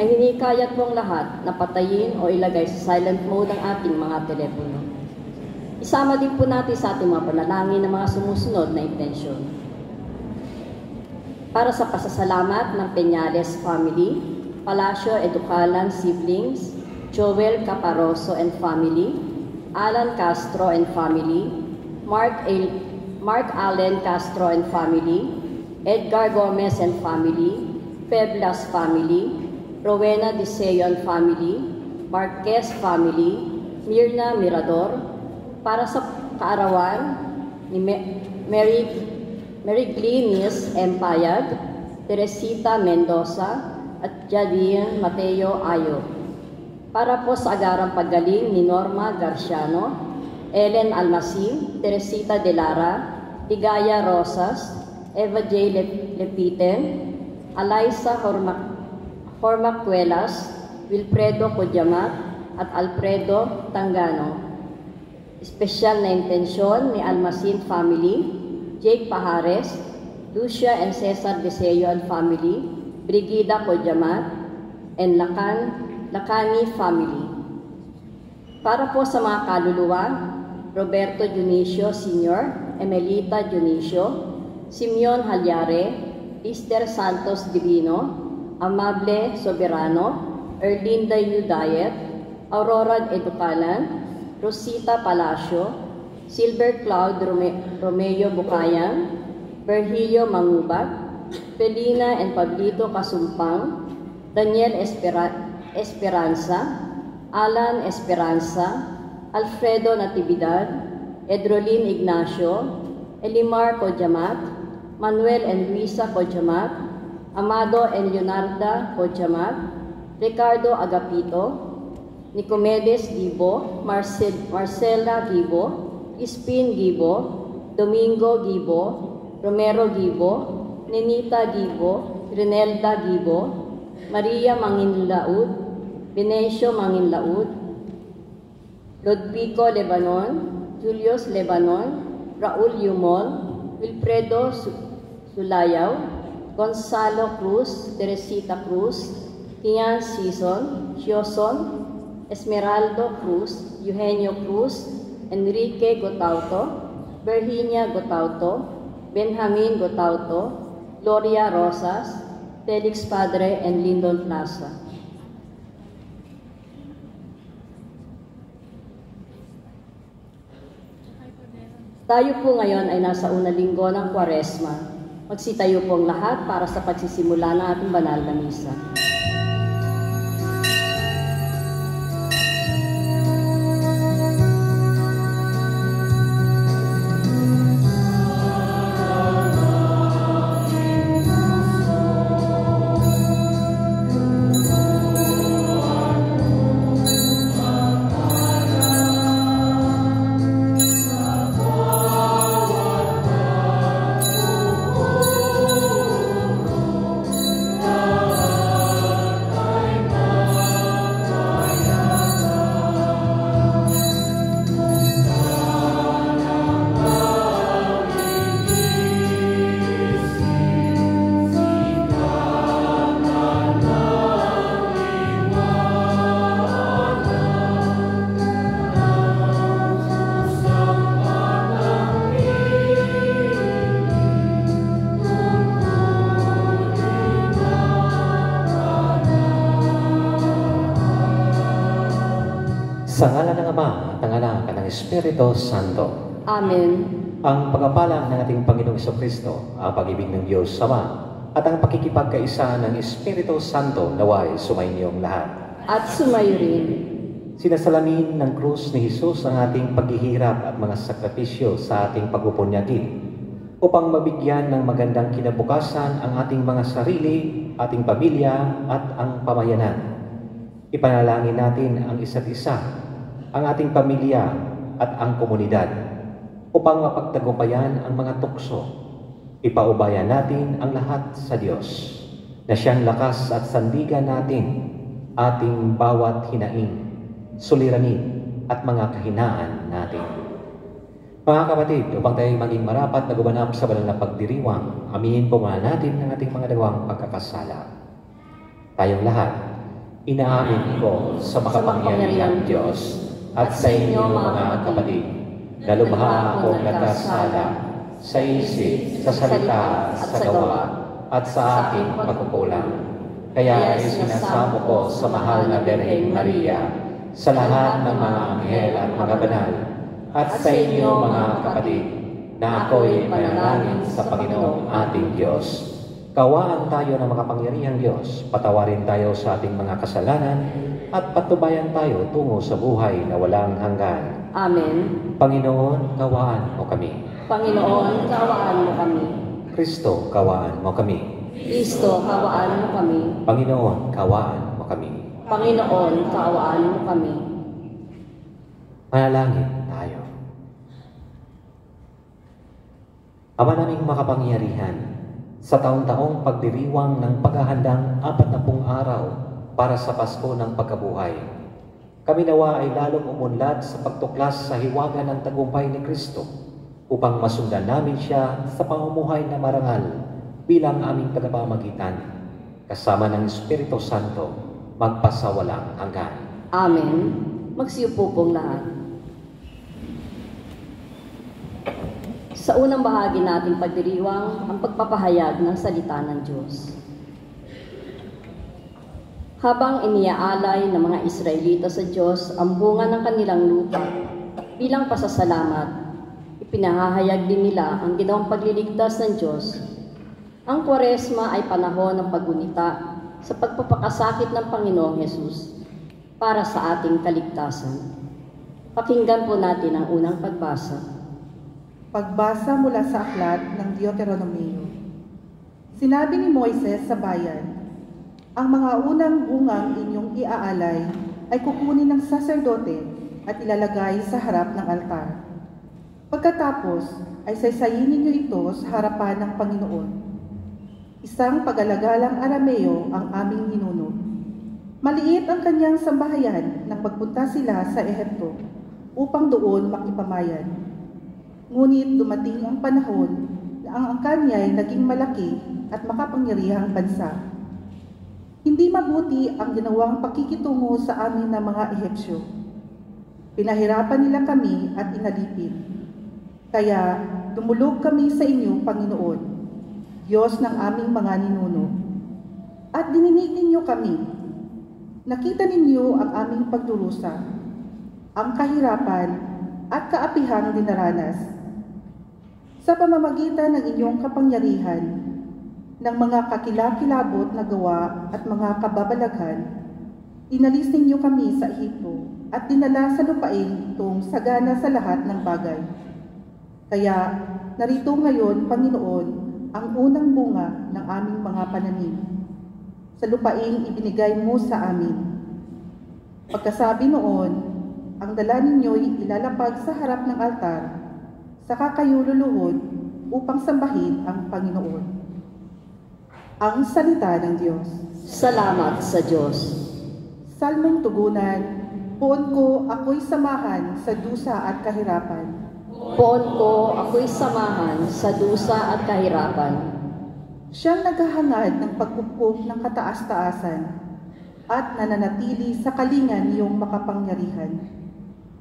ay hinikayat pong lahat na patayin o ilagay sa silent mode ang ating mga telepono. Isama din po natin sa ating mga panalangin ng mga sumusunod na intensyon. Para sa pasasalamat ng Peñales family, Palacio Educalan siblings, Joel Caparoso and family, Alan Castro and family, Mark Allen Castro and family, Edgar Gomez and family, Feblas family, Rowena Diseo and family, Marquez family, Mirna Mirador, para sa kaarawan ni Mary Glinis Empayag, Teresita Mendoza, at Jadine Mateo Ayo. Para po sa agarang paggaling ni Norma Garciano, Ellen Almasim, Teresita De Lara, Ligaya Rosas, Eva J. Lepiten, Alaysa Hormacuelas, Wilfredo Cojamat, at Alfredo Tangano. Espesyal na intensyon ni Almasin family, Jake Pajares, Lucia and Cesar Deseo and family, Brigida Cojamat, and Lacani family. Para po sa mga kaluluwa, Roberto Dionisio Sr., Emelita Dionisio, Simeon Halyare, Esther Santos Divino, Amable Soberano, Erlinda Yudayet, Aurora Educalan, Rosita Palacio, Silver Cloud Romeo Bukayan, Virgilio Mangubat, Felina and Pablito Kasumpang, Daniel Esperanza, Alan Esperanza, Alfredo Natividad, Edrolin Ignacio, Elimar Cojamat, Manuel and Luisa Cojamat, Amado and Leonarda Cojamat, Ricardo Agapito, Nicomedes Gibo, Marcela Gibo, Ispin Gibo, Domingo Gibo, Romero Gibo, Nenita Gibo, Renelda Gibo, Maria Manginlaud, Benecio Manginlaud, Rodrigo Lebanon, Julius Lebanon, Raul Yumol, Wilfredo Sulayaw, Gonzalo Cruz, Teresita Cruz, Tian Sioson, Esmeraldo Cruz, Eugenio Cruz, Enrique Gotauto, Virginia Gotauto, Benjamin Gotauto, Gloria Rosas, Felix Padre, and Lyndon Plaza. Tayo po ngayon ay nasa unang linggo ng Kwaresma. Magsitayo pong lahat para sa pagsisimula ng ating banal na misa. Sa ngalan ng Ama, at ng Anak, at ng Espiritu Santo. Amen. Ang pagpapala ng ating Panginoong Jesucristo, ang pag-ibig ng Diyos Ama, at ang pakikipagkaisa ng Espiritu Santo naway sumayinyong lahat. At sumayo rin. Sinasalamin ng krus ni Jesus ang ating paghihirap at mga sakripisyo sa ating pagpupunyagi upang mabigyan ng magandang kinabukasan ang ating mga sarili, ating pamilya at ang pamayanan. Ipanalangin natin ang isa't isa, ang ating pamilya at ang komunidad upang mapagtagumpayan ang mga tukso. Ipaubayan natin ang lahat sa Diyos na siyang lakas at sandigan natin, ating bawat hinaing, suliranin at mga kahinaan natin. Mga kapatid, upang tayo maging marapat na gumanap sa banal na pagdiriwang, aminin po muna natin ang ating mga dawang pagkakasala. Tayong lahat, Inaamin ko sa makapangyarihang Diyos at sa inyo mga kapatid, na lubha akong nagkasala sa isip, sa salita, sa gawa, at sa aking pagkukulang. Kaya isinasamo ko sa mahal na Birheng Maria, sa lahat ng mga anghel at mga banal, at sa inyo mga kapatid, na ako'y manalangin sa Panginoong ating Diyos. Kawaan tayo ng makapangyarihang Diyos, patawarin tayo sa ating mga kasalanan, at patubayan tayo tungo sa buhay na walang hanggan. Amen. Panginoon, kawaan mo kami. Panginoon, kawaan mo kami. Kristo, kawaan mo kami. Kristo, kawaan mo kami. Panginoon, kawaan mo kami. Panginoon, kawaan mo kami. Manalangin tayo. Ama naming makapangyarihan, sa taon-taong pagdiriwang ng paghahandang 40 araw para sa Pasko ng Pagkabuhay, kami nawa ay lalong umunlad sa pagtuklas sa hiwaga ng tagumpay ni Kristo upang masundan namin siya sa pamumuhay na marangal bilang aming tagapamagitan, kasama ng Espiritu Santo, magpasawalang hanggan. Amen. Magsiupo pong lahat. Sa unang bahagi nating pagdiriwang, ang pagpapahayag ng salita ng Diyos. Habang iniaalay ng mga Israelita sa Diyos ang bunga ng kanilang lupa bilang pasasalamat, ipinahahayag din nila ang ginawang pagliligtas ng Diyos. Ang Kwaresma ay panahon ng paggunita sa pagpapakasakit ng Panginoong Hesus para sa ating kaligtasan. Pakinggan po natin ang unang pagbasa. Pagbasa mula sa aklat ng Deuteronomio. Sinabi ni Moises sa bayan, ang mga unang bungang inyong iaalay ay kukunin ng saserdote at ilalagay sa harap ng altar. Pagkatapos ay saysayin ninyo ito sa harapan ng Panginoon. Isang pagalagalang Arameo ang aming ninuno. Maliit ang kanyang sambahayan nang magpunta sila sa Ehipto upang doon makipamayan. Ngunit dumating ang panahon na ang kanya ay naging malaki at makapangyarihang bansa. Hindi mabuti ang ginawang pakikitungo sa amin ng mga Ehipsyo. Pinahirapan nila kami at inalipin. Kaya dumulog kami sa inyo, Panginoon, Diyos ng aming mga ninuno. At dininig ninyo kami. Nakita ninyo ang aming pagdurusa, ang kahirapan at kaapihang dinaranas. Sa pamamagitan ng inyong kapangyarihan, ng mga kakilakilabot na gawa at mga kababalaghan, inalis ninyo kami sa Ehipto at dinala sa lupain itong sagana sa lahat ng bagay. Kaya narito ngayon, Panginoon, ang unang bunga ng aming mga pananim, sa lupaing ibinigay mo sa amin. Pagkasabi noon, ang dala ninyo'y ilalapag sa harap ng altar, saka kayo luluhod upang sambahin ang Panginoon. Ang salita ng Diyos. Salamat sa Diyos. Salmong tugunan, poon ko ako'y samahan sa dusa at kahirapan. Poon ko ako'y samahan sa dusa at kahirapan. Siyang naghahangad ng pagpupok ng kataas-taasan at nananatili sa kalingan niyong makapangyarihan.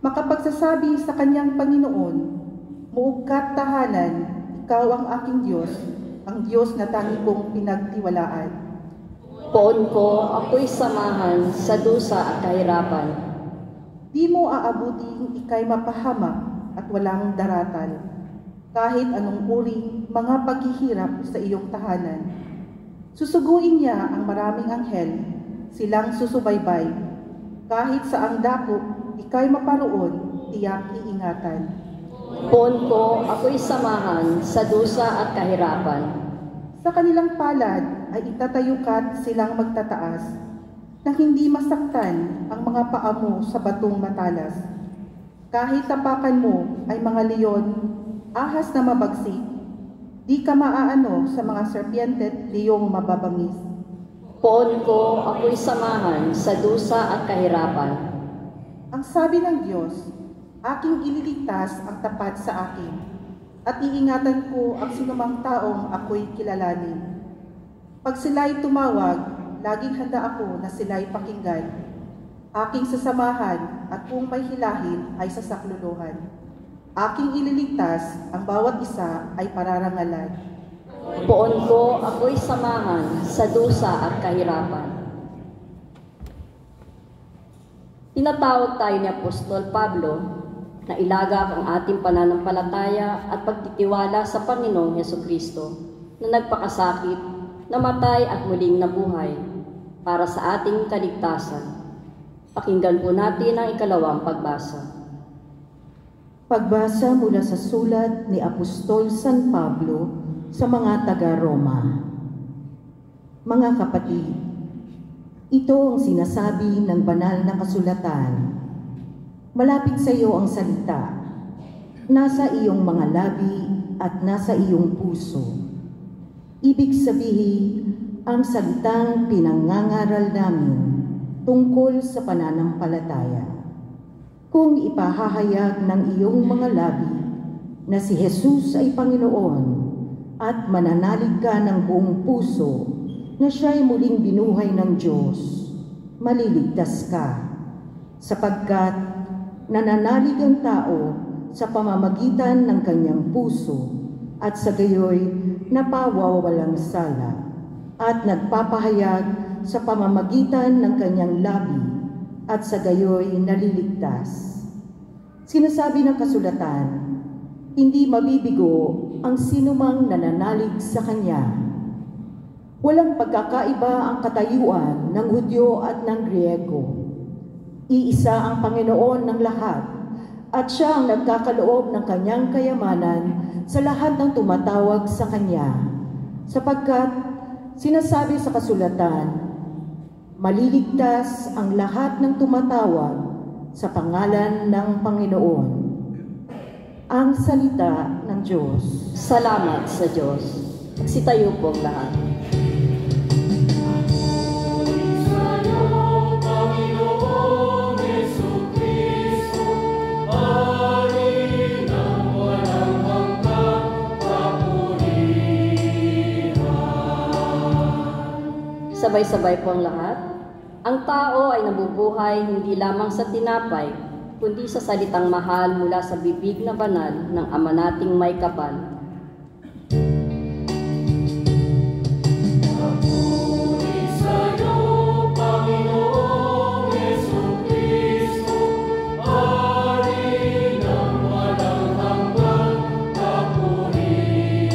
Makapagsasabi sa kanyang Panginoon, muugkat tahanan, ikaw ang aking Diyos, ang Diyos na tangi kong pinagtiwalaan. Poon ko ako'y samahan sa dusa at kahirapan. Di mo aabuting ika'y mapahamak at walang daratan, kahit anong uri mga paghihirap sa iyong tahanan. Susuguin niya ang maraming anghel, silang susubaybay. Kahit sa ang dako, ika'y maparoon, tiyak iingatan. Poon ko ako'y samahan sa dusa at kahirapan. Sa kanilang palad ay itatayukat silang magtataas, na hindi masaktan ang mga paa mo sa batong matalas. Kahit tapakan mo ay mga leon, ahas na mabagsik, di ka maaano sa mga serpiente at leyong mababangis. Poon ko ako'y samahan sa dusa at kahirapan. Ang sabi ng Diyos, aking ililigtas ang tapat sa akin, at iingatan ko ang sinumang taong ako'y kilalanin. Pag sila'y tumawag, laging handa ako na sila'y pakinggan. Aking sasamahan at kung may hilahin ay sasakluluhan. Aking ililigtas, ang bawat isa ay pararangalan. Poon ko ako'y samahan sa dusa at kahirapan. Tinatawag tayo ni Apostol Pablo na ilagak ang ating pananampalataya at pagtitiwala sa Panginoong Hesukristo na nagpakasakit, namatay at muling nabuhay para sa ating kaligtasan. Pakinggan po natin ang ikalawang pagbasa. Pagbasa mula sa sulat ni Apostol San Pablo sa mga taga-Roma. Mga kapatid, ito ang sinasabi ng banal na kasulatan. Malapit sa iyo ang salita, nasa iyong mga labi at nasa iyong puso. Ibig sabihin, ang salitang pinangangaral namin tungkol sa pananampalataya. Kung ipahahayag ng iyong mga labi na si Jesus ay Panginoon at mananalig ka ng buong puso na siya'y muling binuhay ng Diyos, maliligtas ka, sapagkat nananalig ang tao sa pamamagitan ng kanyang puso at sa gayoy napawawalang sala at nagpapahayag sa pamamagitan ng kanyang labi at sa gayoy naliligtas. Sinasabi ng kasulatan, hindi mabibigo ang sinumang nananalig sa kanya. Walang pagkakaiba ang katayuan ng Hudyo at ng Griego. Iisa ang Panginoon ng lahat at siya ang nagkakaloob ng kanyang kayamanan sa lahat ng tumatawag sa kanya. Sapagkat sinasabi sa kasulatan, maliligtas ang lahat ng tumatawag sa pangalan ng Panginoon. Ang salita ng Diyos. Salamat sa Diyos. Magsitayo po ang lahat. Sabay-sabay po ang lahat. Ang tao ay nabubuhay hindi lamang sa tinapay, kundi sa salitang mahal mula sa bibig na banal ng Ama nating may kapal. Papuri sa'yo, Panginoong Hesukristo, Hari ng walang hanggang kapurihan.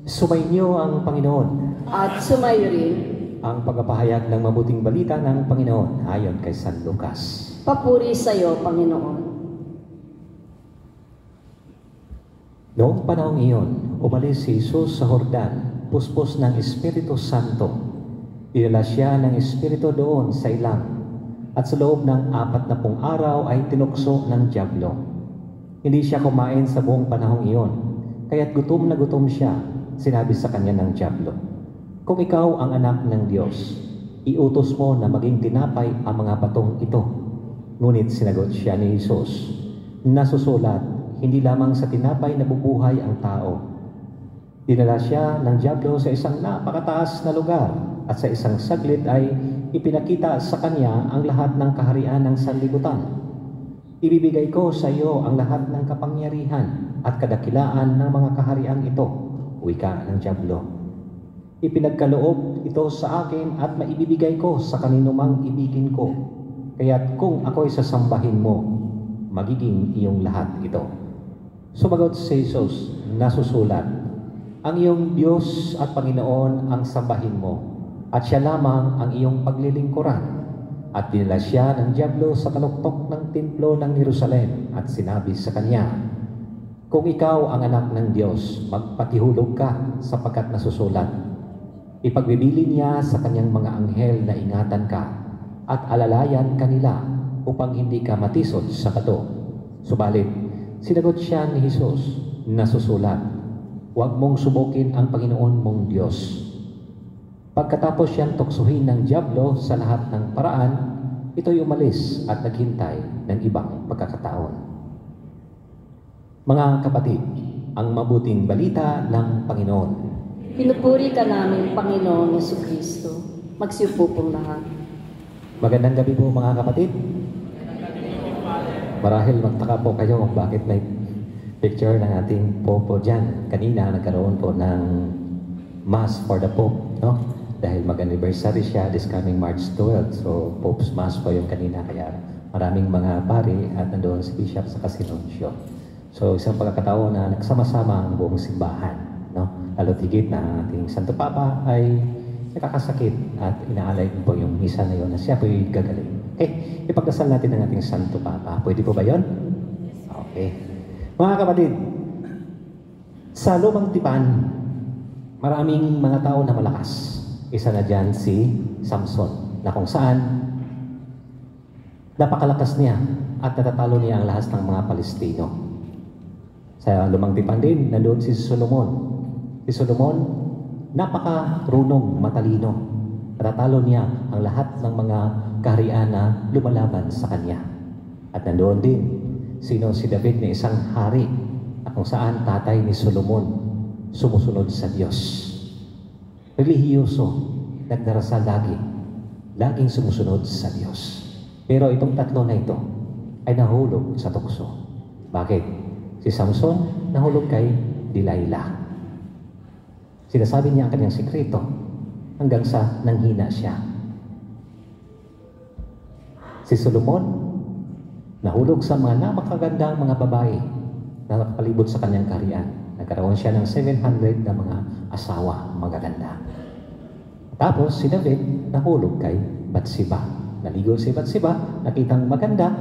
Sumainyo ang Panginoon. At sumayo rin, Ang pagpapahayag ng mabuting balita ng Panginoon ayon kay San Lucas. papuri sa iyo, Panginoon. Noong panahong iyon, umalis si Jesus sa Jordan, puspos ng Espiritu Santo. Dinala siya ng Espiritu doon sa ilang, at sa loob ng 40 araw ay tinukso ng dyablo. Hindi siya kumain sa buong panahong iyon, kaya't gutom na gutom siya. Sinabi sa kanya ng dyablo, kung ikaw ang anak ng Diyos, iutos mo na maging tinapay ang mga batong ito. Ngunit sinagot siya ni Jesus, nasusulat, hindi lamang sa tinapay nabubuhay ang tao. Dinala siya ng dyablo sa isang napakataas na lugar at sa isang saglit ay ipinakita sa kanya ang lahat ng kaharian ng sanlibutan. Ibibigay ko sa iyo ang lahat ng kapangyarihan at kadakilaan ng mga kaharian ito, wika ng dyablo. Ipinagkaloob ito sa akin at maibibigay ko sa kaninumang ibigin ko. Kaya't kung ako'y sasambahin mo, magiging iyong lahat ito. Sumagot si Jesus, nasusulat, ang iyong Diyos at Panginoon ang sambahin mo, at siya lamang ang iyong paglilingkuran. At dinala siya ng dyablo sa taluktok ng templo ng Jerusalem at sinabi sa kanya, kung ikaw ang anak ng Diyos, magpatihulog ka sapagkat nasusulat, ipagbibili niya sa kanyang mga anghel na ingatan ka at alalayan kanila upang hindi ka matisod sa bato. Subalit, sinagot siya ni Jesus, nasusulat, huwag mong subukin ang Panginoon mong Diyos. Pagkatapos siyang tuksuhin ng dyablo sa lahat ng paraan, ito'y umalis at naghintay ng ibang pagkakataon. Mga kapatid, ang mabuting balita ng Panginoon. Pinupuri ka namin, Panginoong Yesukristo. Magsiupo pong lahat. Magandang gabi po mga kapatid. Marahil magtaka po kayo kung bakit may picture ng ating Popo dyan. Kanina nagkaroon po ng Mass for the Pope, no? Dahil mag-anniversary siya this coming March 12. So, Pope's Mass po yung kanina. Kaya maraming mga pari at nandoon si Bishop sa Kasinunsyo. So, isang pagkakataon na nagsama-sama ang buong simbahan, no? Lalo tigit na ating Santo Papa ay nakakasakit at inaalay po yung misa na yun na siya po'y gagaling. Okay, ipagdasal natin ang ating Santo Papa. Pwede po ba yun? Okay. Mga kapatid, sa Lumang Tipan, maraming mga tao na malakas. Isa na dyan si Samson, na kung saan napakalakas niya at natatalo niya ang lahat ng mga Palestino. Sa Lumang Tipan din, nandoon si Solomon. Si Solomon, napakarunong, matalino. Natatalo niya ang lahat ng mga kaharian na lumalaban sa kanya. At nandoon din, si David na isang hari na kung saan tatay ni Solomon sumusunod sa Diyos. Relihiyoso, nagdarasal lagi, laging sumusunod sa Diyos. Pero itong tatlo na ito ay nahulog sa tukso. Bakit? Si Samson nahulog kay Delilah. Sinasabi niya ang kanyang sikreto hanggang sa nanghina siya. Si Solomon nahulog sa mga napakagandang mga babae na nakapalibot sa kanyang kaharian. Nagkaroon siya ng 700 na mga asawa, magaganda. Tapos si David nahulog kay Bathsheba. Naligo si Bathsheba, nakitang maganda,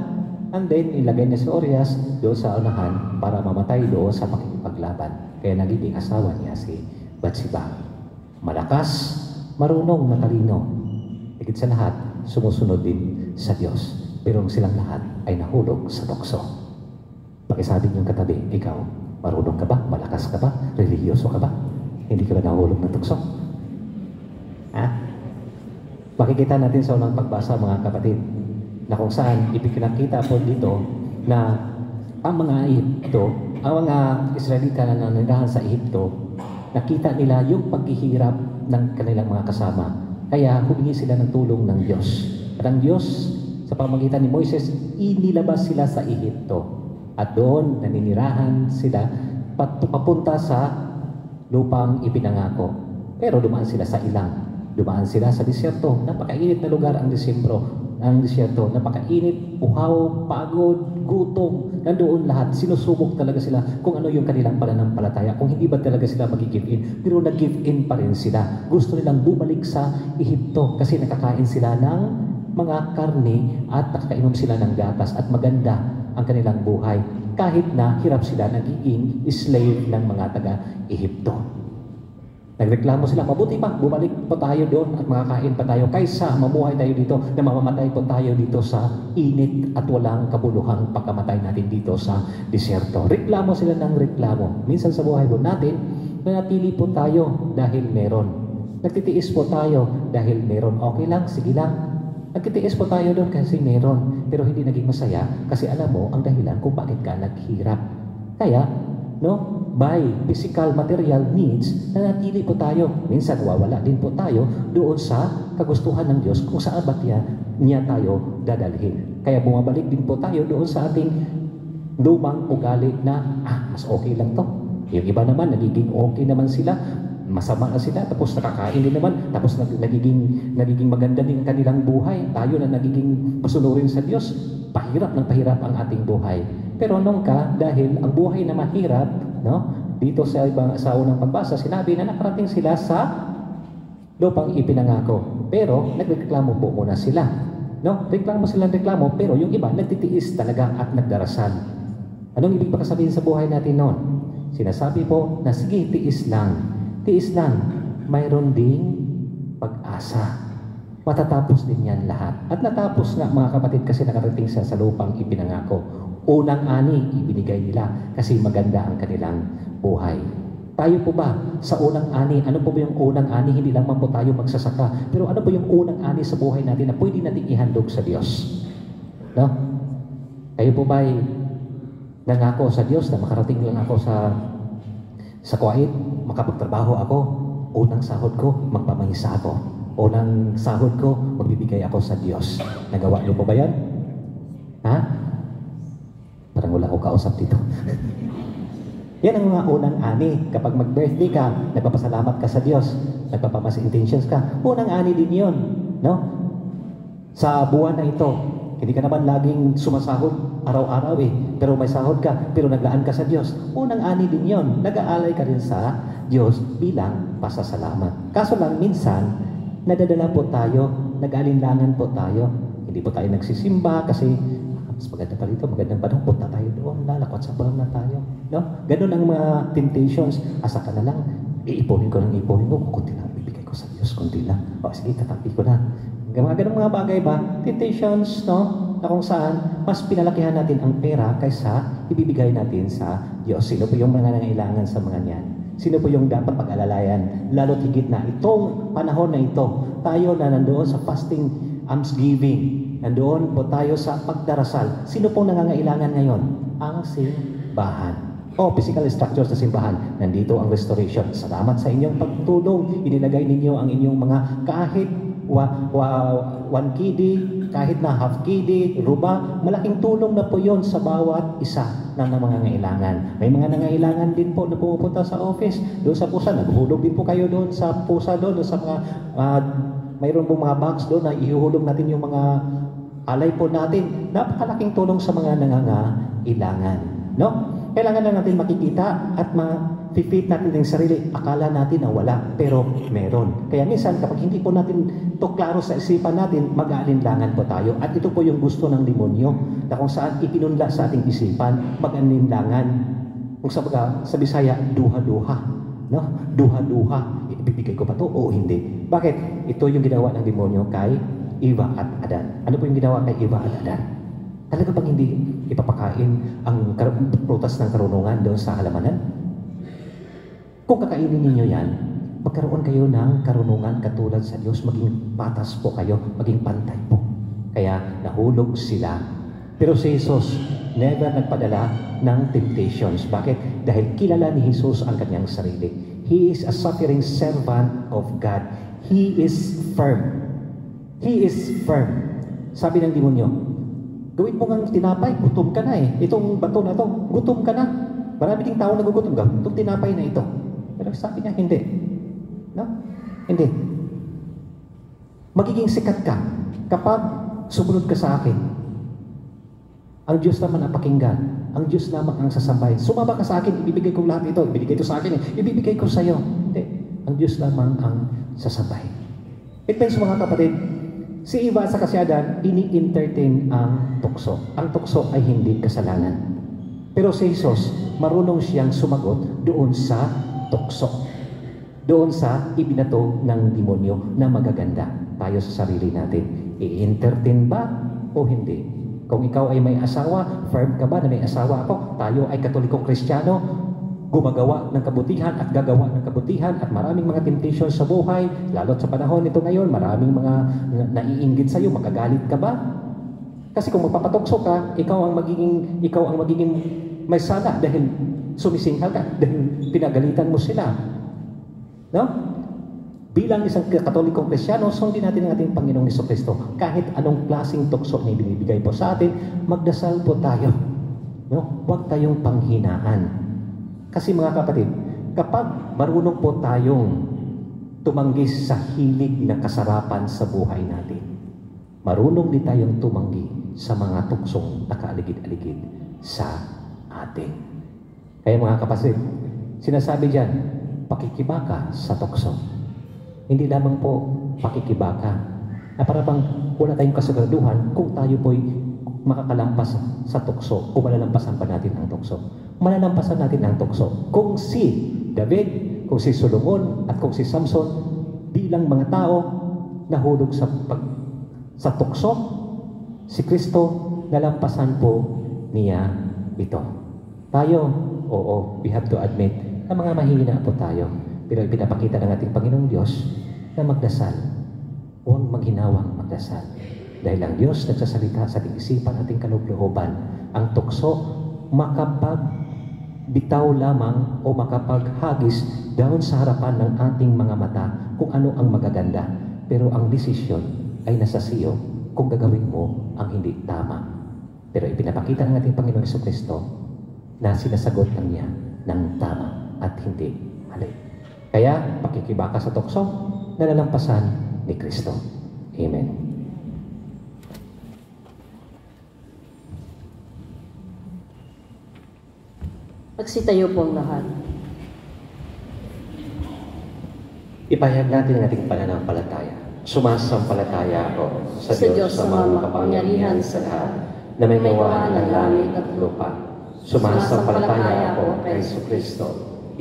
and then ilagay niya si Urias doon sa unahan para mamatay doon sa pakikipaglaban. Kaya nagiging asawa niya si Bathsheba. Malakas, marunong, matalino. Higit sa lahat, sumusunod din sa Diyos. Pero silang lahat ay nahulog sa tukso. Pakisabi niyong katabi, ikaw, marunong ka ba? Malakas ka ba? Relihiyoso ka ba? Hindi ka ba nahulog ng tukso? Ha? Makikita natin sa unang pagbasa, mga kapatid, na kung saan ipinakita po dito na ang mga Ehipto, ang mga Israelita na nanirahan sa Ehipto, nakita nila yung paghihirap ng kanilang mga kasama. Kaya humingi sila ng tulong ng Diyos. At ang Diyos, sa pamamagitan ni Moises, inilabas sila sa Ehipto. At doon, naninirahan sila papunta sa lupang ipinangako. Pero dumaan sila sa ilang. Dumaan sila sa disyerto. Napakainit na lugar ang disyerto. Napakainit, uhaw, pagod, gutom. Nandoon lahat. Sinusubok talaga sila kung ano yung kanilang pananampalataya. Kung hindi ba talaga sila mag-give in. Pero nag-give in pa rin sila. Gusto nilang bumalik sa Ehipto kasi nakakain sila ng mga karne at nakakainom sila ng gatas at maganda ang kanilang buhay. Kahit na hirap sila, nagiging slave ng mga taga-Ehipto. Nagreklamo sila, mabuti pa, bumalik po tayo doon at makakain pa tayo kaysa mamuhay tayo dito na mamamatay po tayo dito sa init at walang kabuluhang pagkamatay natin dito sa disyerto. Reklamo sila ng reklamo. Minsan sa buhay po natin, nanatili po tayo dahil meron. Nagtitiis po tayo dahil meron. Okay lang, sige lang. Nagtitiis po tayo doon kasi meron. Pero hindi naging masaya kasi alam mo ang dahilan kung bakit ka naghirap. Kaya, no, by physical material needs, nanatili po tayo. Minsan wawala din po tayo doon sa kagustuhan ng Diyos kung saan ba niya tayo dadalhin. Kaya bumabalik din po tayo doon sa ating lumang ugali na, mas okay lang to. Yung iba naman, nagiging okay naman sila. Masama na sila, tapos nakakain din naman, tapos nagiging maganda din ang kanilang buhay. Tayo na nagiging pasunurin sa Diyos, pahirap ng pahirap ang ating buhay. Pero nung dahil ang buhay na mahirap, no, dito sa unang pagbasa, sinabi na nakarating sila sa lupang ipinangako. Pero nagreklamo po muna sila. No? Reklamo, pero yung iba nagtitiis talaga at nagdarasal. Anong ibig pa sabihin sa buhay natin noon? Sinasabi po na sige, tiis lang. Tiis lang, mayroon ding pag-asa. Matatapos din yan lahat. At natapos nga mga kapatid kasi nakarating siya sa lupang ipinangako. Unang ani ibinigay nila kasi maganda ang kanilang buhay. Tayo po ba sa unang ani? Ano po ba yung unang ani? Hindi lang man po tayo magsasaka. Pero ano po yung unang ani sa buhay natin na pwede natin ihandog sa Diyos? No? Kayo po ba ay nangako sa Diyos na makarating lang ako sa Kuwait, makapagtrabaho ako, unang sahod ko, magpamahisa ako. Unang sahod ko, magbibigay ako sa Diyos. Nagawa niyo po ba yan? Ha? Parang wala ko kausap dito. Yan ang mga unang ani. Kapag mag-birthday ka, nagpapasalamat ka sa Diyos, nagpapamas intentions ka, unang ani din yun. No? Sa buwan na ito, hindi ka naman laging sumasahod araw-araw pero may sahod ka, pero naglaan ka sa Diyos. Unang ani din yon. Nag-aalay ka rin sa Diyos bilang pasasalamat. Kaso lang, minsan, nadadala po tayo, nag-alinlangan po tayo. Hindi po tayo nagsisimba kasi mas maganda pa rito, magandang panahon, punta tayo doon, lalakot sa balang na tayo. No? Ganun ang mga temptations. Asa ka na lang, iipunin ko, kunti lang, bibigay ko sa Diyos, kunti lang. O sige, tatapi ko na. Mga ganun mga bagay ba? Temptations, no? Na kung saan, mas pinalakihan natin ang pera kaysa ibibigay natin sa Diyos. Sino po yung mga nangailangan sa mga niyan? Sino po yung dapat pag-alalayan? Lalo't higit na itong panahon na ito, tayo na nandoon sa fasting almsgiving, nandoon po tayo sa pagdarasal. Sino pong nangangailangan ngayon? Ang simbahan. Physical structures sa simbahan. Nandito ang restoration. Salamat sa inyong pagtulong. Inilagay ninyo ang inyong mga kahit 1 KD, kahit na half KD, ruba, malaking tulong na po yon sa bawat isa ng mga nangailangan. May mga nangailangan din po na pumupunta sa office, doon sa pusa, naghulog din po kayo doon sa pusa doon, sa mga, mayroon po mga bags doon na ihulog natin yung mga alay po natin. Napakalaking tulong sa mga nangangailangan. No? Kailangan na natin makikita at ma-fit natin yung sarili. Akala natin na wala, pero meron. Kaya minsan, kapag hindi po natin ito klaro sa isipan natin, mag-aalinlangan po tayo. At ito po yung gusto ng demonyo, na kung saan ipinunla sa ating isipan, mag-alinlangan. Kung sa Bisaya, duha-duha. No? Duha-duha. Ibibigay ko ba ito o hindi? Bakit? Ito yung ginawa ng demonyo kay Eva at Adan. Ano po yung ginawa kay Eva at Adan? Talaga bang hindi ipapakain ang prutas ng karunungan doon sa halamanan? Kung kakainin ninyo yan, magkaroon kayo ng karunungan katulad sa Diyos, maging patas po kayo, maging pantay po. Kaya nahulog sila. Pero si Jesus never nagpadala ng temptations. Bakit? Dahil kilala ni Jesus ang kanyang sarili. He is a suffering servant of God. He is firm. He is firm. Sabi ng demonyo, gawin mo ngang tinapay, gutom ka na Itong bato na to, gutom ka na. Marami ding tao nagugutom ka. Itong tinapay na ito. Pero sabi niya, hindi. No? Hindi. Magiging sikat ka kapag sumunod ka sa akin. Ang Diyos naman ang pakinggan. Ang Diyos naman ang sasambahin. Sumama ka sa akin, ibibigay ko lahat ito. Ibibigay ito sa akin, ibibigay ko sa iyo. Hindi. Ang Diyos naman ang sasambahin. It means, mga kapatid, si Eva sa si Adan, ini-entertain ang tukso. Ang tukso ay hindi kasalanan. Pero si Jesus, marunong siyang sumagot doon sa tukso. Doon sa ibinato ng demonyo na magaganda tayo sa sarili natin. I-entertain ba o hindi? Kung ikaw ay may asawa, firm ka ba na may asawa ako? Tayo ay Katolikong Kristiyano, gumagawa ng kabutihan at gagawa ng kabutihan at maraming mga temptation sa buhay, lalo't sa panahon nito ngayon, maraming mga naiinggit sa iyo, magagalit ka ba? Kasi kung magpapatokso ka, ikaw ang magiging may sala dahil sumisinghal ka, dahil pinagalitan mo sila. No? Bilang isang Katolikong Kristiyano, sundin natin ang ating Panginoong Jesucristo. Kahit anong klaseng tukso na ibinibigay po sa atin, magdasal po tayo. No? Huwag tayong panghinaan. Kasi mga kapatid, kapag marunong po tayong tumanggi sa hilig na kasarapan sa buhay natin, marunong din tayong tumanggi sa mga tuksong nakaaligid-aligid sa atin. Kaya mga kapatid, sinasabi dyan, pakikibaka sa tukso. Hindi lamang po pakikibaka na para bang wala tayong kasiguraduhan kung tayo po'y makakalampas sa tukso o malalampasan pa natin ang tukso. Malalampasan natin ang tukso. Kung si David, kung si Solomon, at kung si Samson, bilang mga tao nahulog sa tukso, si Kristo nalampasan po niya ito. Tayo, oo, we have to admit na mga mahihina po tayo. Pero ipinapakita ng ating Panginoong Diyos na magdasal. Huwag maghinawang magdasal. Dahil ang Diyos nagsasalita sa ating isipan, ating kaloob-looban. Ang tukso bitaw lamang o makapaghagis down sa harapan ng ating mga mata kung ano ang magaganda. Pero ang desisyon ay nasa siyo kung gagawin mo ang hindi tama. Pero ipinapakita ng ating Panginoon Jesucristo na sinasagot lang niya ng tama at hindi mali. Kaya pakikibaka sa tukso na nalampasan ni Kristo. Amen. Magsitayo po ang lahat. Ipahayag natin ang ating pananampalataya. Sumasampalataya ako sa Diyos sa mga makapangyarihan sa lahat na may gawa ng langit at lupa. Sumasampalataya ako kay Jesucristo,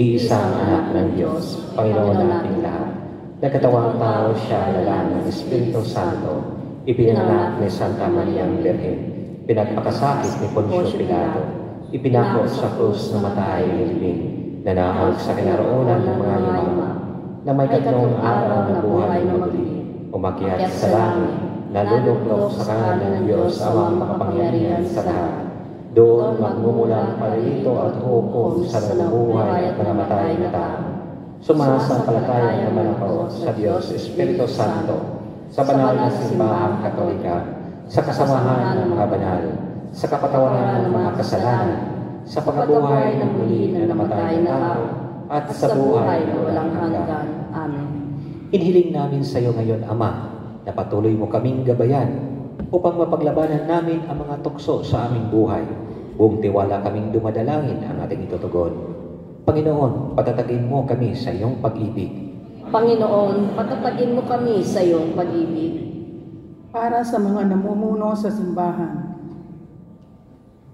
iisang anak ng Diyos, Panginoon nating lahat. Nagkatawang tao siya lalang ng Espiritu Santo, ipinanganak ni Santa Maria ang Birhen, pinagpakasakit ni Poncio Pilato, ipinako sa krus na matay ni libing, nanahog sa kinaroonan ng mga yumama, na may tatlong araw na buhay na magli, umakyat sa langit, naluluklok sa kanan ng Diyos amang makapangyarihan sa lahat. Doon magmumulang palilito at hukom sa nabubuhay at namatay na tao. Sumasampalataya naman ako sa Diyos Espiritu Santo, sa banal na simbahang Katolika, sa kasamahan ng mga banal, sa kapatawaran ng mga kasalanan, sa pagkabuhay ng muli na namatay na tao, at sa buhay na walang hanggan. Amen. Inhiling namin sa iyo ngayon, Ama, na patuloy mo kaming gabayan upang mapaglabanan namin ang mga tukso sa aming buhay. Buong tiwala kaming dumadalangin ang ating itutugon. Panginoon, patatagin mo kami sa iyong pag-ibig. Panginoon, patatagin mo kami sa iyong pag-ibig. Para sa mga namumuno sa simbahan,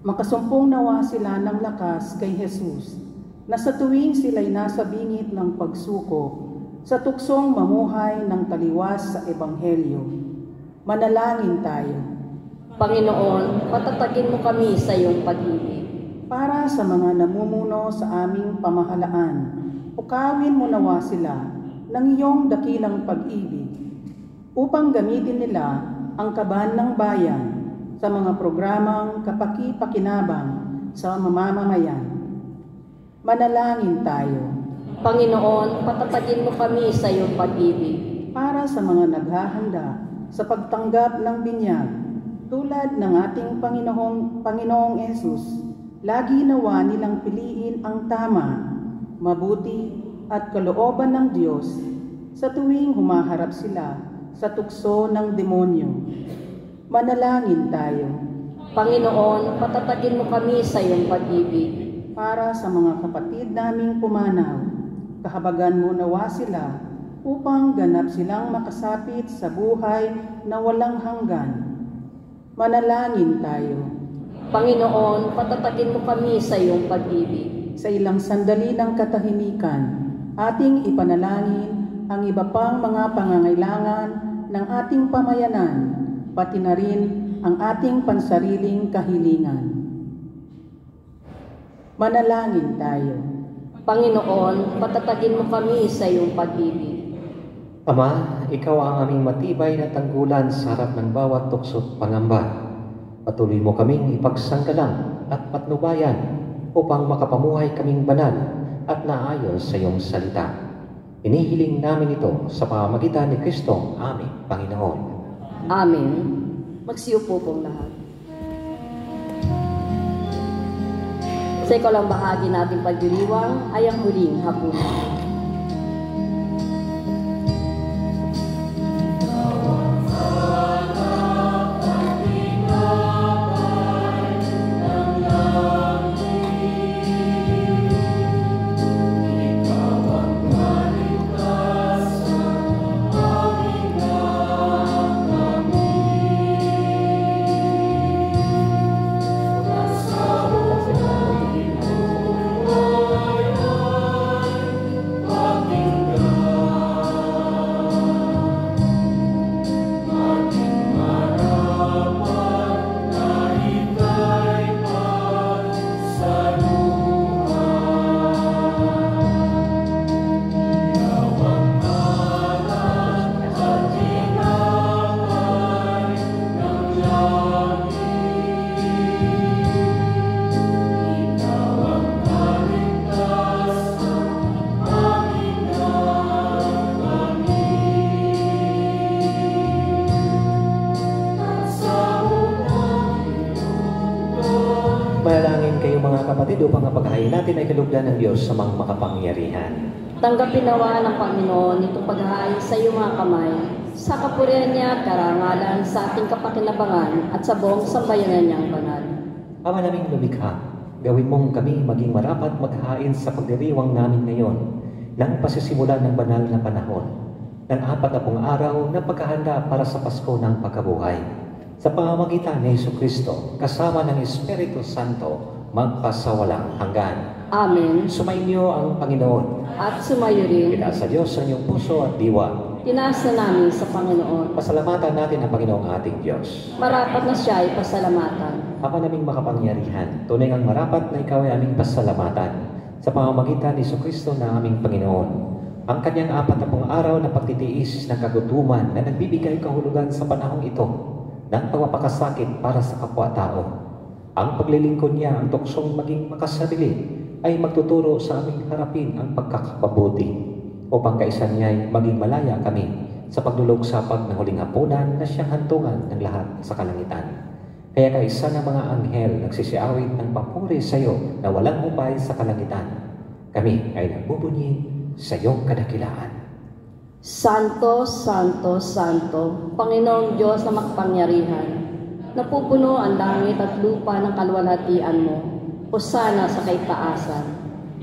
makasumpong nawa sila ng lakas kay Jesus, na sa tuwing sila'y nasa bingit ng pagsuko, sa tuksong mamuhay ng taliwas sa Ebanghelyo. Manalangin tayo. Panginoon, patatagin mo kami sa iyong pag-ibig. Para sa mga namumuno sa aming pamahalaan, ukawin mo nawa sila ng iyong dakilang pag-ibig, upang gamitin nila ang kaban ng bayan sa mga programang kapaki-pakinabang sa mamamayan. Manalangin tayo. Panginoon, patatagin mo kami sa iyong pag-ibig. Para sa mga naghahanda sa pagtanggap ng binyag, tulad ng ating Panginoong Yesus, lagi nawa nilang piliin ang tama, mabuti at kalooban ng Diyos sa tuwing humaharap sila sa tukso ng demonyo. Manalangin tayo. Panginoon, patatagin mo kami sa iyong pag-ibig. Para sa mga kapatid naming pumanaw, kahabagan mo nawa sila upang ganap silang makasapit sa buhay na walang hanggan. Manalangin tayo. Panginoon, patatagin mo kami sa iyong pag-ibig. Sa ilang sandali ng katahimikan, ating ipanalangin ang iba pang mga pangangailangan ng ating pamayanan, pati na rin ang ating pansariling kahilingan. Manalangin tayo. Panginoon, patatagin mo kami sa iyong pag-ibig. Ama, ikaw ang aming matibay na tanggulan sa harap ng bawat tukso't pangamba. Patuloy mo kaming ipagsanggalang at patnubayan upang makapamuhay kaming banal at naayon sa iyong salita. Inihiling namin ito sa pamamagitan ni Kristo, aming Panginoon. Amen. Magsiupo pong lahat. Sa ikaw bahagi nating pagdiriwang ay ang huling hapunan. kapatid, upang ang paghahain natin ay kalugdan ng Diyos sa mga makapangyarihan. Tanggapin nawa ng Panginoon itong paghahain sa iyong mga kamay, sa kapurihan niya at karangalan sa ating kapakinabangan at sa buong sambayanan niyang banal. Ama naming lumikha, gawin mong kami maging marapat maghain sa pagdiriwang namin ngayon ng pasisimula ng banal na panahon, ng 40 araw na paghahanda para sa Pasko ng pagkabuhay. Sa pamamagitan ni Jesucristo, kasama ng Espiritu Santo, magpasawalang hanggan. Amen. Sumainyo ang Panginoon. At sumayo rin, Itaas sa Diyos ang iyong puso at diwa. tinaas na namin sa Panginoon. Pasalamatan natin ang Panginoong ating Diyos. Marapat na siya ay pasalamatan. Ama naming makapangyarihan, tunay ang marapat na ikaw ay aming pasalamatan sa pamamagitan ni Jesucristo na aming Panginoon. Ang kanyang 40 araw na pagtitiis ng kagutuman na nagbibigay kahulugan sa panahong ito ng pagpapakasakit para sa kapwa-tao. Ang paglilingkod niya ang tuksong maging makasarili ay magtuturo sa aming harapin ang pagkakapabuti upang kaisan niya ay maging malaya kami sa paglulugsapag ng huling hapunan na siyang hantungan ng lahat sa kalangitan. Kaya kaisa ng mga anghel nagsisiawit ng papuri sa iyo na walang hubay sa kalangitan. Kami ay nagbubunyi sa iyong kadakilaan. Santo, Santo, Santo, Panginoong Diyos na makapangyarihan, napupuno ang langit at lupa ng kaluwalhatian mo, hosana sa kaitaasan.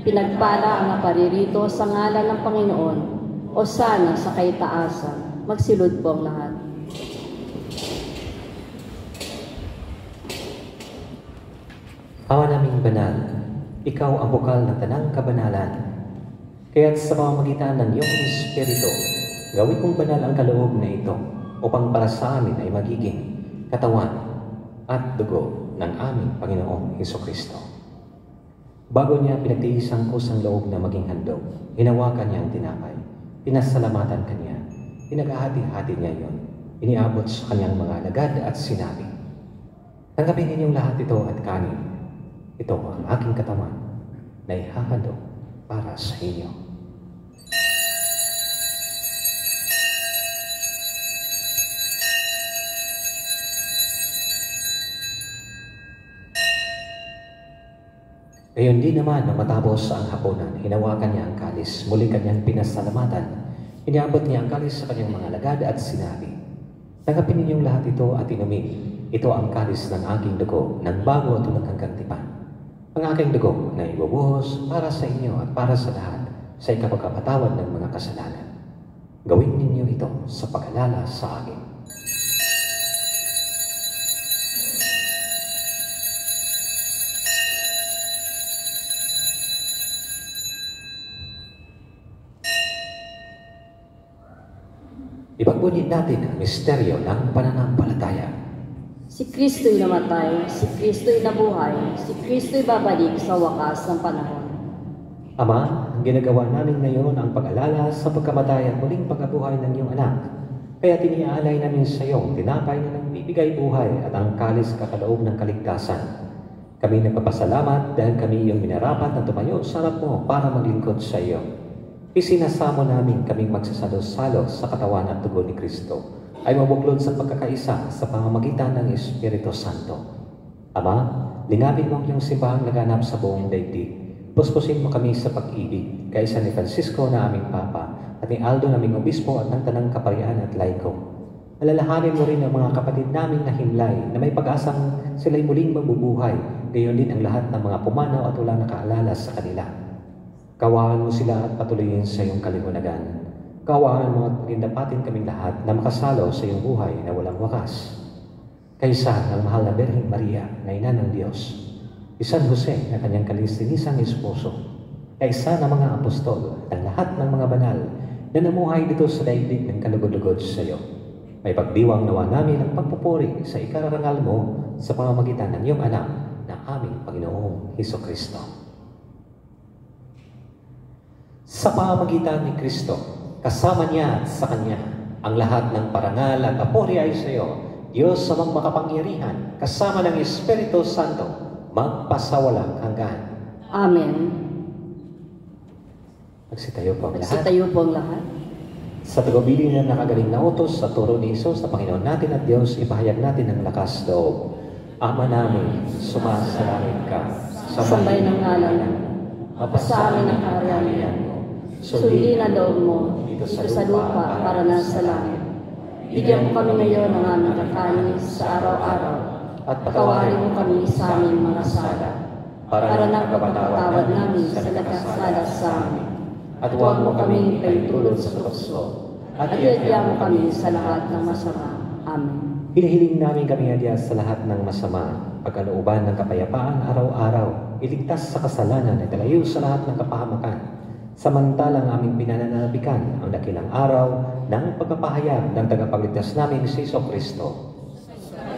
Pinagpala ang naparirito sa ngalan ng Panginoon, hosana sa kaitaasan. Magsilod po ang lahat. Ama naming banal, ikaw ang bukal ng tanang kabanalan. Kaya't sa pamamagitan ng iyong Espiritu, gawin kong banal ang kaloob na ito upang para sa amin ay magiging katawan at dugo ng aming Panginoong Hesukristo. Bago niya pinagtiis ang kusang loob na maging handog, hinawakan niya ang tinapay, pinasalamatan kanya, pinaghahati-hati niya iyon, iniabot sa kanyang mga alagad at sinabi, "Tanggapin ninyong lahat ito at kanin. Ito ang aking katawan na ihahandog para sa inyo." Gayon din naman nang matapos ang hapunan, hinawakan niya ang kalis, muli kanyang pinasalamatan. Iniabot niya ang kalis sa kanyang mga alagad at sinabi, "Tanggapin ninyong lahat ito at inumin. Ito ang kalis ng aking dugo ng bago at hanggang tipan. Ang aking dugo na ibubuhos para sa inyo at para sa lahat sa ikapagkapatawad ng mga kasalanan. Gawin ninyo ito sa pag-alala sa akin." Ipagbunyi natin ang misteryo ng pananampalataya. Si Kristo'y namatay, si Kristo'y nabuhay, si Kristo'y babalik sa wakas ng panahon. Ama, ang ginagawa namin ngayon ang pag-alala sa pagkamatay at muling pagkabuhay ng iyong anak. Kaya tiniaalay namin sa iyo ang tinapay na nagbibigay buhay at ang kalis kakaloob ng kaligtasan. Kami nagpapasalamat dahil kami iyong minarapat na tumayo sa harap mo para maglingkod sa iyo. Isinasamo namin kaming magsasalo-salo sa katawan at dugo ni Kristo ay mabuklod sa pagkakaisa sa pamamagitan ng Espiritu Santo. Ama, linapin mo ang iyong simbahang laganap sa buong daigdig. Puspusin mo kami sa pag-ibig, kaisa ni Francisco na aming Papa at ni Aldo naming Obispo at ng Tanang Kaparian at Laiko. Alalahanin mo rin ang mga kapatid naming nahimlay na may pag-asang sila'y muling mabubuhay, gayon din ang lahat ng mga pumanaw at wala nakaalala sa kanila. Kawahan mo sila at patuloyin sa iyong kaliwanagan. Kawahan mo at pagindapatin kaming lahat na makasalo sa iyong buhay na walang wakas. Kaisa ng mahal na Birheng Maria na ina ng Diyos, San Jose na kanyang kalistinisang esposo, kaisa ng mga apostol at lahat ng mga banal na namuhay dito sa daigdig ng kalugod-lugod sa iyo. May pagdiwang nawa namin ang pagpupuri sa ikararangal mo sa pamamagitan ng iyong anak na aming Panginoong Hesukristo. Sa pamamagitan ni Kristo, kasama niya at sa Kanya, ang lahat ng parangal at papuri ay sa iyo, Diyos sa mga makapangyarihan, kasama ng Espiritu Santo, magpasawalang hanggan. Amen. Magsitayo po ang lahat. Magsitayo po ang lahat. Sa tagubilin na nakagaling na utos sa turo ni Isus na Panginoon natin at Diyos, ipahayag natin ang lakas loob. Ama namin, sumasalangit ka, Sambay ng ngalan mo. Mapasa amin ang kaharian mo. Sundin ang loob mo dito sa lupa para nasa langit. Bigyan mo kami ngayon ng aming kakanin sa araw-araw. At patawarin mo kami sa aming mga sala. Para nang pagpapatawad namin sa nagkasala sa amin. At huwag mo kaming paitulog sa tukso. At iadya mo kami sa lahat ng masama. Amen. Hinihiling namin kami adya sa lahat ng masama, pagkalooban ng kapayapaan araw-araw, iligtas sa kasalanan at ilayo sa lahat ng kapahamakan. Samantalang aming pinananabikan ang dakilang araw ng pagpapahayag ng tagapagligtas namin si Kristo.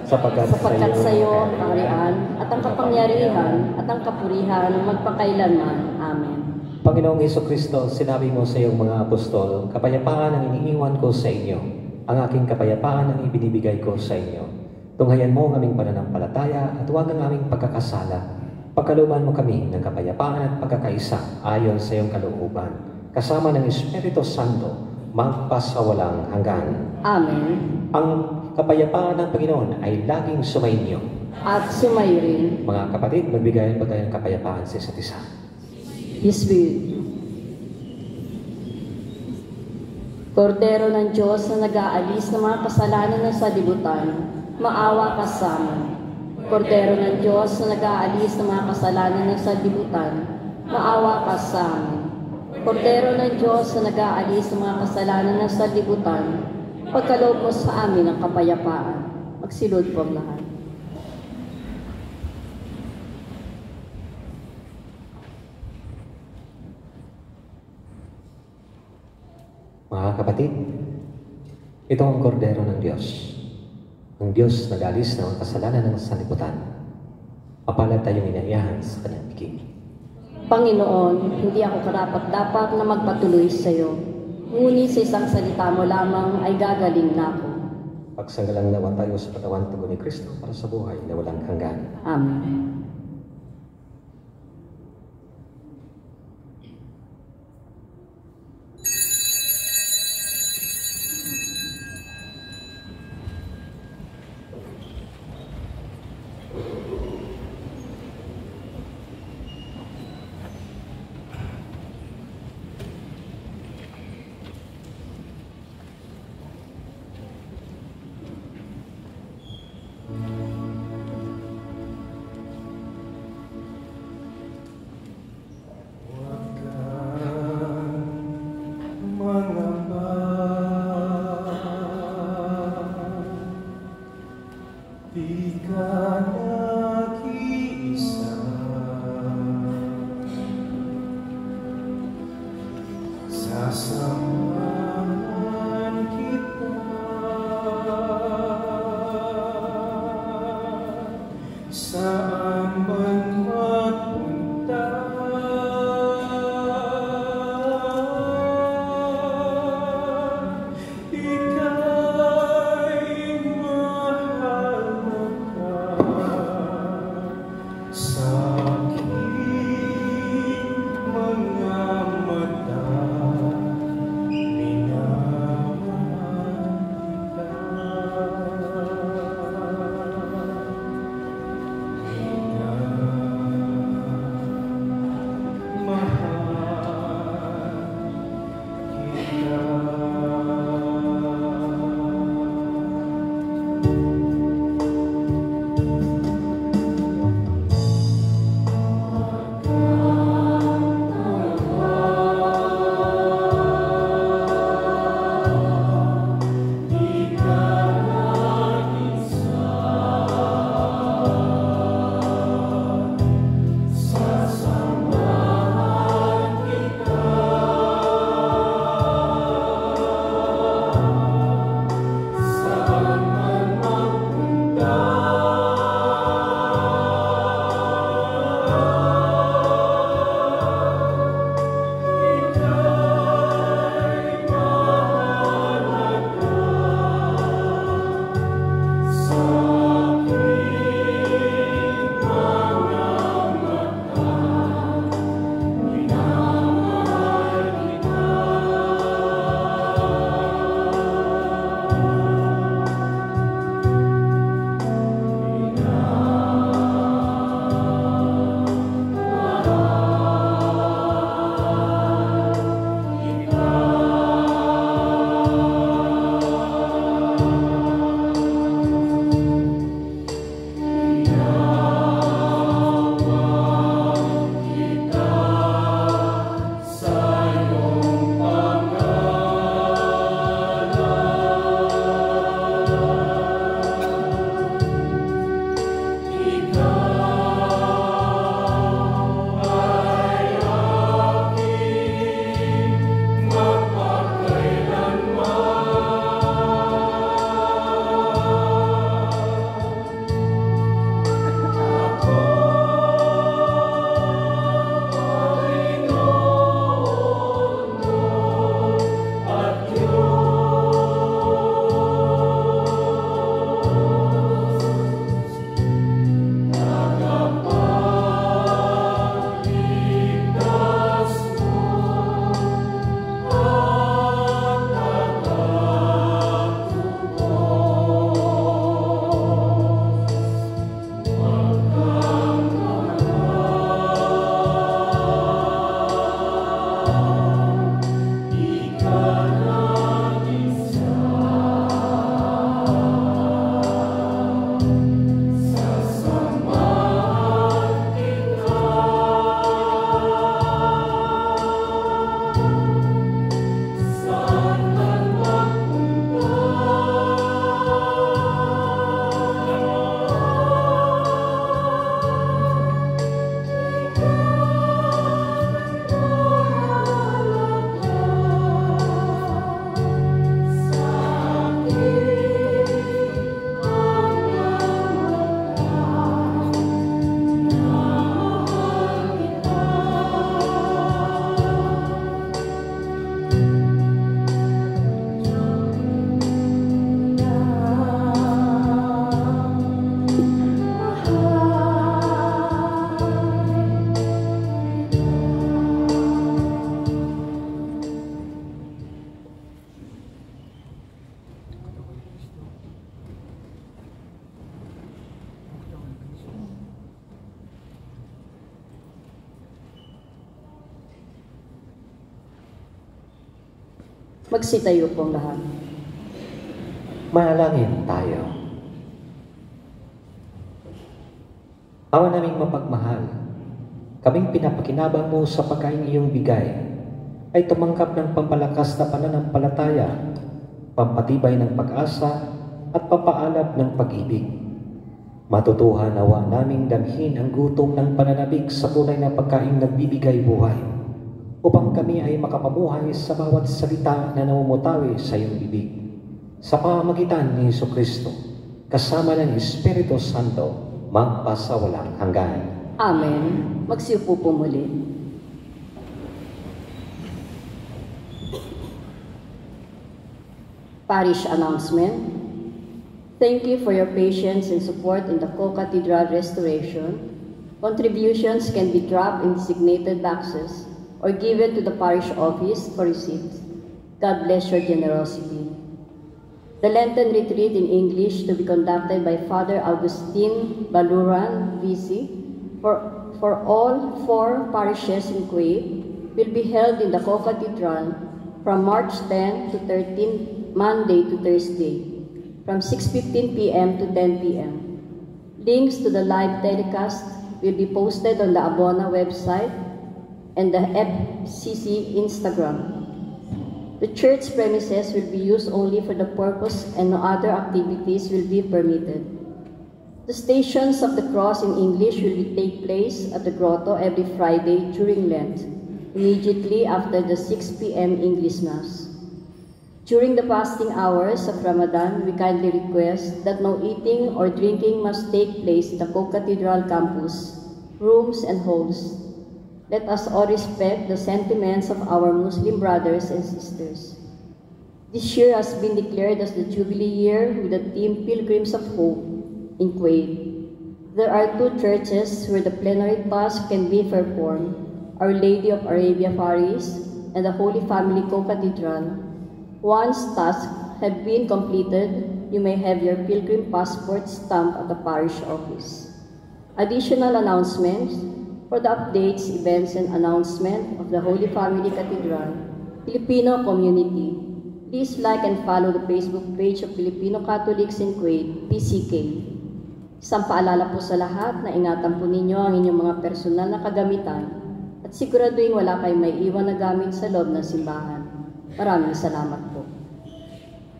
Sapagkat sa iyo ang kaharian at ang kapangyarihan at ang kapurihan magpakailanman. Amen. Panginoong Kristo, sinabi mo sa iyong mga apostol, kapayapaan ang iniiwan ko sa inyo. Ang aking kapayapaan ang ibinibigay ko sa inyo. Tunghayan mo ang aming pananampalataya at huwag ang aming pagkakasala. Pagkalooban mo kami ng kapayapaan at pagkakaisa ayon sa iyong kalooban. Kasama ng Espiritu Santo, magpasawalang hanggan. Amen. Ang kapayapaan ng Panginoon ay laging sumainyo. At sumayo rin. Mga kapatid, magbigayan po tayo ng kapayapaan sa isa't isa. His will. Kordero ng Diyos na nag-aalis ng mga kasalanan ng salibutan, maawa ka sa amin. Kordero ng Diyos na nag-aalis ng mga kasalanan ng salibutan, maawa ka sa amin. Kordero ng Diyos na nag-aalis ng mga kasalanan ng salibutan, pagkaloob mo sa amin ang kapayapaan. Magsilod po ang lahat. Mga kapatid, ito ang kordero ng Diyos. Ang Diyos nag-alis ng kasalanan ng sanlibutan. Mapalad tayong inayahan sa kanyang bigay. Panginoon, hindi ako karapat-dapat na magpatuloy sa iyo. Ngunit sa isang salita mo lamang ay gagaling na ako. Pagsagalang nawa tayo sa katawan tugon ni Kristo para sa buhay na walang hanggan. Amen. Magsitayo pong lahat. Manalangin tayo. Awa naming mapagmahal, kaming pinapakinabang mo sa pagkain iyong bigay, ay tumangkap ng pampalakas na pananampalataya, pampatibay ng pag-asa, at papaalab ng pag-ibig. Matutuhan nawa naming damhin ang gutom ng pananabik sa tunay na pagkain nagbibigay buhay, upang kami ay makapamuhay sa bawat salita na namumutawi sa iyong bibig. Sa pamamagitan ni Jesucristo, kasama ng Espiritu Santo, magpasawalang hanggan. Amen. Magsiupo po muli. Parish announcement. Thank you for your patience and support in the Co-Cathedral restoration. Contributions can be dropped in designated boxes or given to the parish office for receipts. God bless your generosity. The Lenten retreat in English to be conducted by Father Augustine Baluran, VC, for all 4 parishes in Kuwait will be held in the Co-Cathedral from March 10 to 13, Monday to Thursday, from 6:15 p.m. to 10 p.m. Links to the live telecast will be posted on the Abona website and the FCC Instagram. The church premises will be used only for the purpose and no other activities will be permitted. The Stations of the Cross in English will take place at the grotto every Friday during Lent, immediately after the 6 p.m. English Mass. During the fasting hours of Ramadan, we kindly request that no eating or drinking must take place in the Co-Cathedral campus, rooms and halls. Let us all respect the sentiments of our Muslim brothers and sisters. This year has been declared as the Jubilee year with the theme Pilgrims of Hope in Kuwait. There are 2 churches where the plenary task can be performed, Our Lady of Arabia Faris and the Holy Family Co-Cathedral. Once tasks have been completed, you may have your pilgrim passport stamped at the parish office. Additional announcements. For the updates, events, and announcement of the Holy Family Cathedral, Filipino community, please like and follow the Facebook page of Filipino Catholics in Kuwait, PCK. Isang paalala po sa lahat na ingatan po ninyo ang inyong mga personal na kagamitan at siguraduhin wala kayong may iwan na gamit sa loob ng simbahan. Maraming salamat po.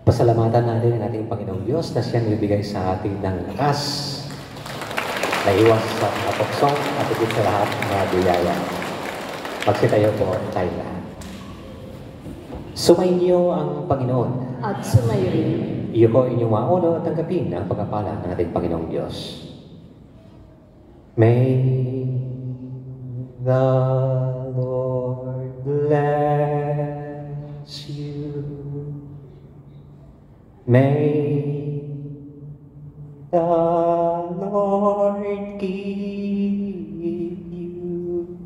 Pasalamatan natin ang ating Panginoong Diyos na siyang ibigay sa atin ng lakas, naiwas sa mga tuksong at higit sa lahat mga biyaya. Magsitayo po tayo lahat. Sumainyo ang Panginoon. At sumayo rin. Iyo ko inyong maulo at tanggapin ang pagpapala ng ating Panginoong Diyos. May the Lord bless you. May the Lord keep you.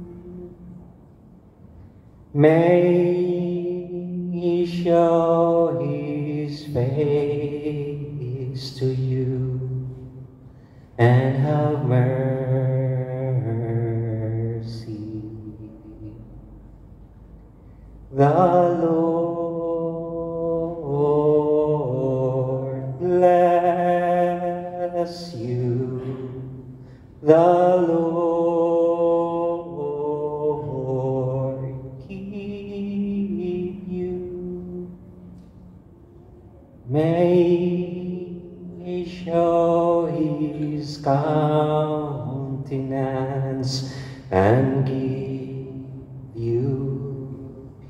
May He show His face to you and have mercy. The Lord bless you. The Lord keep you. May He show His countenance and give you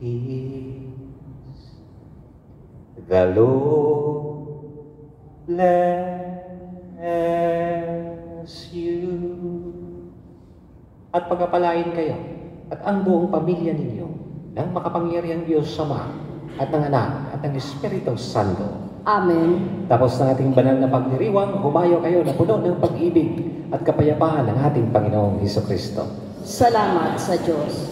peace. The Lord bless you. At pagpapalain kayo at ang buong pamilya ninyo ng makapangyarihang Diyos Ama at ng Anak at ng Espiritu Santo. Amen. Tapos ng ating banal na pagdiriwang, humayo kayo na puno ng pag-ibig at kapayapaan ng ating Panginoong Hesukristo. Salamat sa Diyos.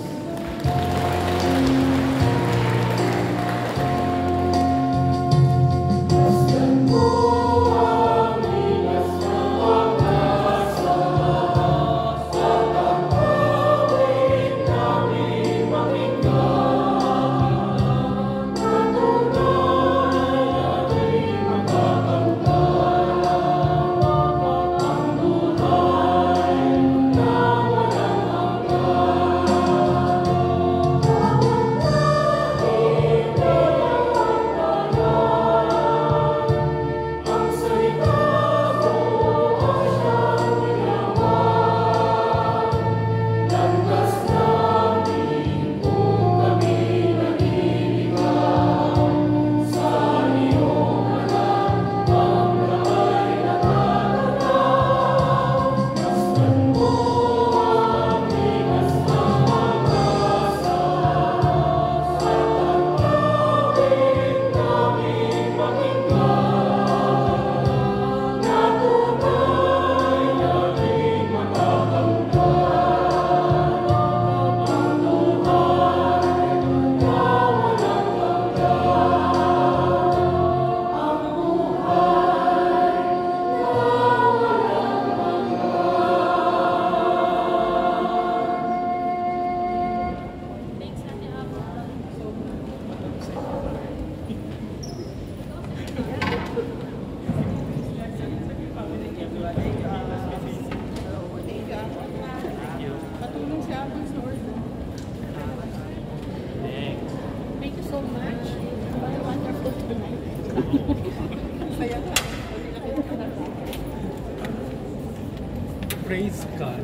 Praise God.